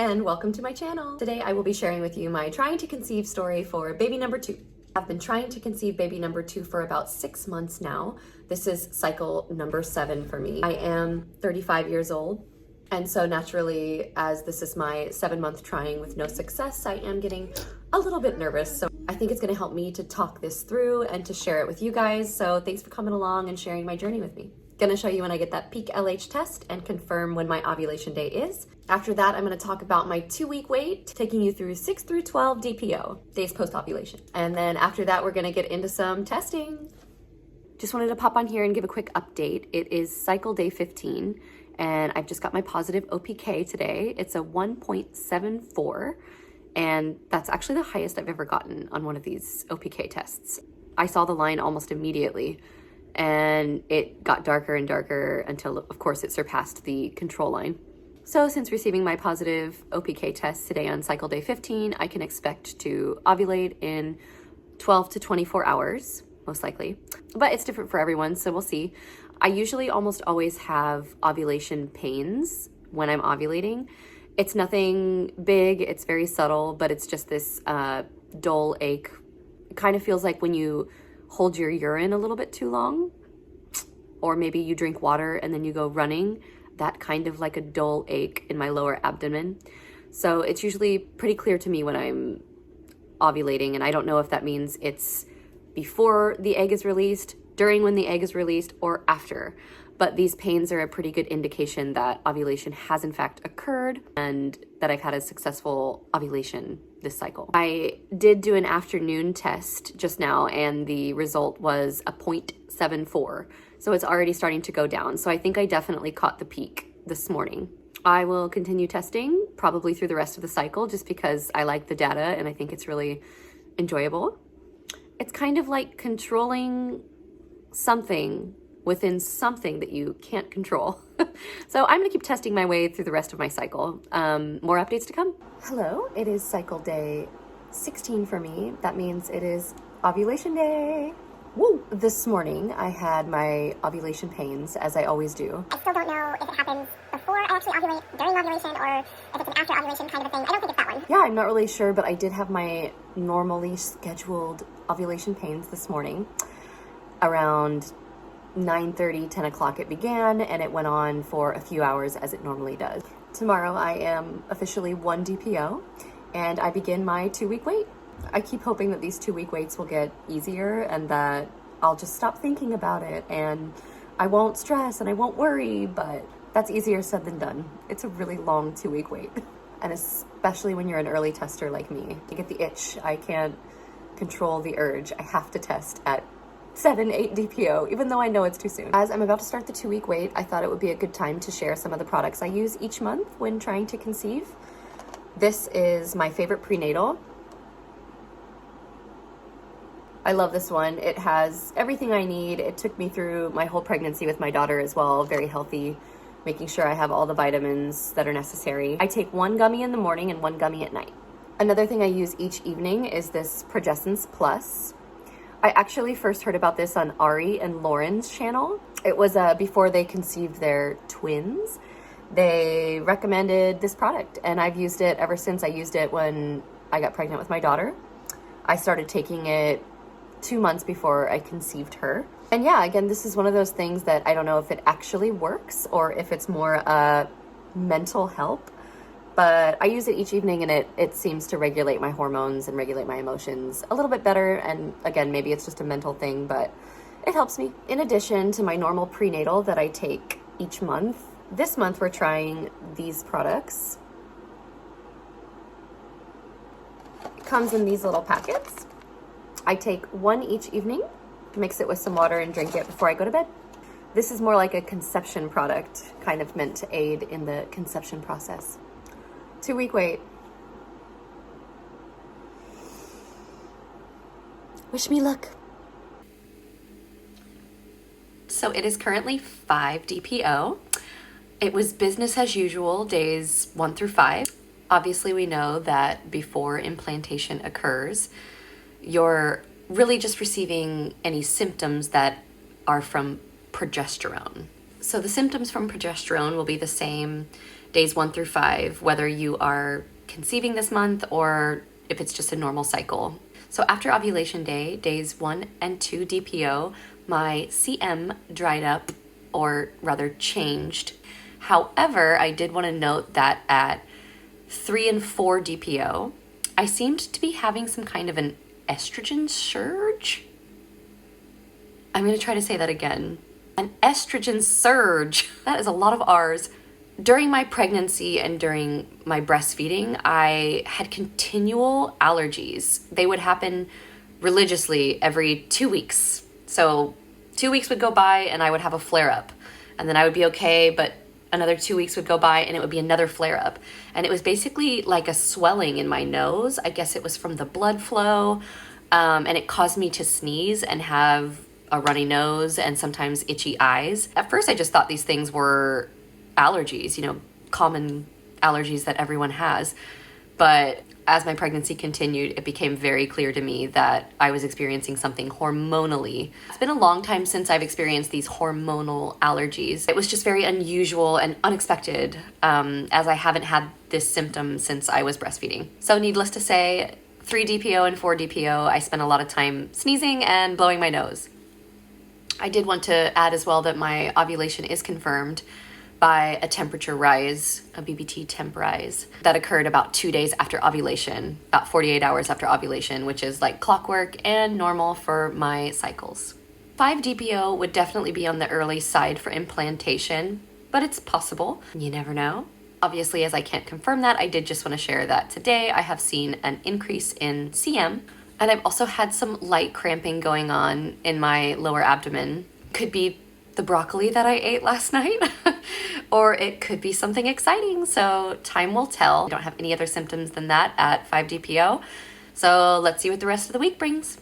and welcome to my channel. Today I will be sharing with you my trying to conceive story for baby number 2. I've been trying to conceive baby number 2 for about 6 months now. This is cycle number 7 for me. I am 35 years old, and so naturally, as this is my 7-month trying with no success, I am getting a little bit nervous. So I think it's gonna help me to talk this through and to share it with you guys. So thanks for coming along and sharing my journey with me. Gonna show you when I get that peak LH test and confirm when my ovulation day is. After that, I'm gonna talk about my 2-week wait, taking you through 6 through 12 DPO, days post-ovulation. And then after that, we're gonna get into some testing. Just wanted to pop on here and give a quick update. It is cycle day 15, and I've just got my positive OPK today. It's a 1.74, and that's actually the highest I've ever gotten on one of these OPK tests. I saw the line almost immediately, and it got darker and darker until, of course, it surpassed the control line. So since receiving my positive OPK test today on cycle day 15, I can expect to ovulate in 12 to 24 hours, most likely. But it's different for everyone, so we'll see. I usually almost always have ovulation pains when I'm ovulating. It's nothing big, it's very subtle, but it's just this dull ache. It kind of feels like when you hold your urine a little bit too long, or maybe you drink water and then you go running, that kind of like a dull ache in my lower abdomen. So it's usually pretty clear to me when I'm ovulating, and I don't know if that means it's before the egg is released, during when the egg is released, or after. But these pains are a pretty good indication that ovulation has in fact occurred and that I've had a successful ovulation this cycle. I did do an afternoon test just now, and the result was a 0.74. So it's already starting to go down. So I think I definitely caught the peak this morning. I will continue testing probably through the rest of the cycle just because I like the data and I think it's really enjoyable. It's kind of like controlling something within something that you can't control. So I'm gonna keep testing my way through the rest of my cycle. More updates to come. Hello, it is cycle day 16 for me. That means it is ovulation day. Woo! This morning I had my ovulation pains, as I always do. I still don't know if it happens before I actually ovulate, during ovulation, or if it's an after ovulation kind of a thing. I don't think it's that one. Yeah, I'm not really sure, but I did have my normally scheduled ovulation pains this morning. Around 9:30, 10 o'clock it began, and it went on for a few hours as it normally does. Tomorrow I am officially 1 DPO, and I begin my 2-week wait. I keep hoping that these 2-week waits will get easier and that I'll just stop thinking about it and I won't stress and I won't worry, but that's easier said than done. It's a really long 2-week wait. And especially when you're an early tester like me, you get the itch. I can't control the urge. I have to test at 7, 8 DPO, even though I know it's too soon. As I'm about to start the 2-week wait, I thought it would be a good time to share some of the products I use each month when trying to conceive. This is my favorite prenatal. I love this one. It has everything I need. It took me through my whole pregnancy with my daughter as well, very healthy, making sure I have all the vitamins that are necessary. I take 1 gummy in the morning and 1 gummy at night. Another thing I use each evening is this Progessence Plus. I actually first heard about this on Ari and Lauren's channel. It was before they conceived their twins. They recommended this product, and I've used it ever since. I used it when I got pregnant with my daughter. I started taking it 2 months before I conceived her. And yeah, again, this is one of those things that I don't know if it actually works or if it's more mental help, but I use it each evening, and it seems to regulate my hormones and regulate my emotions a little bit better. And again, maybe it's just a mental thing, but it helps me. In addition to my normal prenatal that I take each month, this month we're trying these products. It comes in these little packets. I take 1 each evening, mix it with some water and drink it before I go to bed. This is more like a conception product, kind of meant to aid in the conception process. 2-week wait. Wish me luck. So it is currently 5 DPO. It was business as usual, days 1 through 5. Obviously, we know that before implantation occurs, you're really just receiving any symptoms that are from progesterone. So the symptoms from progesterone will be the same days 1 through 5, whether you are conceiving this month or if it's just a normal cycle. So after ovulation day, days 1 and 2 DPO, my CM dried up, or rather changed. However, I did want to note that at 3 and 4 DPO, I seemed to be having some kind of an estrogen surge. I'm going to try to say that again. An estrogen surge. That is a lot of R's. During my pregnancy and during my breastfeeding, I had continual allergies. They would happen religiously every 2 weeks. So 2 weeks would go by and I would have a flare-up. And then I would be okay, but another 2 weeks would go by and it would be another flare-up. And it was basically like a swelling in my nose. I guess it was from the blood flow. And it caused me to sneeze and have a runny nose and sometimes itchy eyes. At first, I just thought these things were allergies, common allergies that everyone has. But as my pregnancy continued, it became very clear to me that I was experiencing something hormonally. It's been a long time since I've experienced these hormonal allergies. It was just very unusual and unexpected, as I haven't had this symptom since I was breastfeeding. So needless to say, 3 DPO and 4 DPO, I spent a lot of time sneezing and blowing my nose. I did want to add as well that my ovulation is confirmed by a temperature rise, a BBT temp rise, that occurred about 2 days after ovulation, about 48 hours after ovulation, which is like clockwork and normal for my cycles. 5 DPO would definitely be on the early side for implantation, but it's possible. You never know. Obviously, as I can't confirm that, I did just want to share that today I have seen an increase in CM, and I've also had some light cramping going on in my lower abdomen. Could be the broccoli that I ate last night, or it could be something exciting, so time will tell. I don't have any other symptoms than that at 5 DPO, so let's see what the rest of the week brings.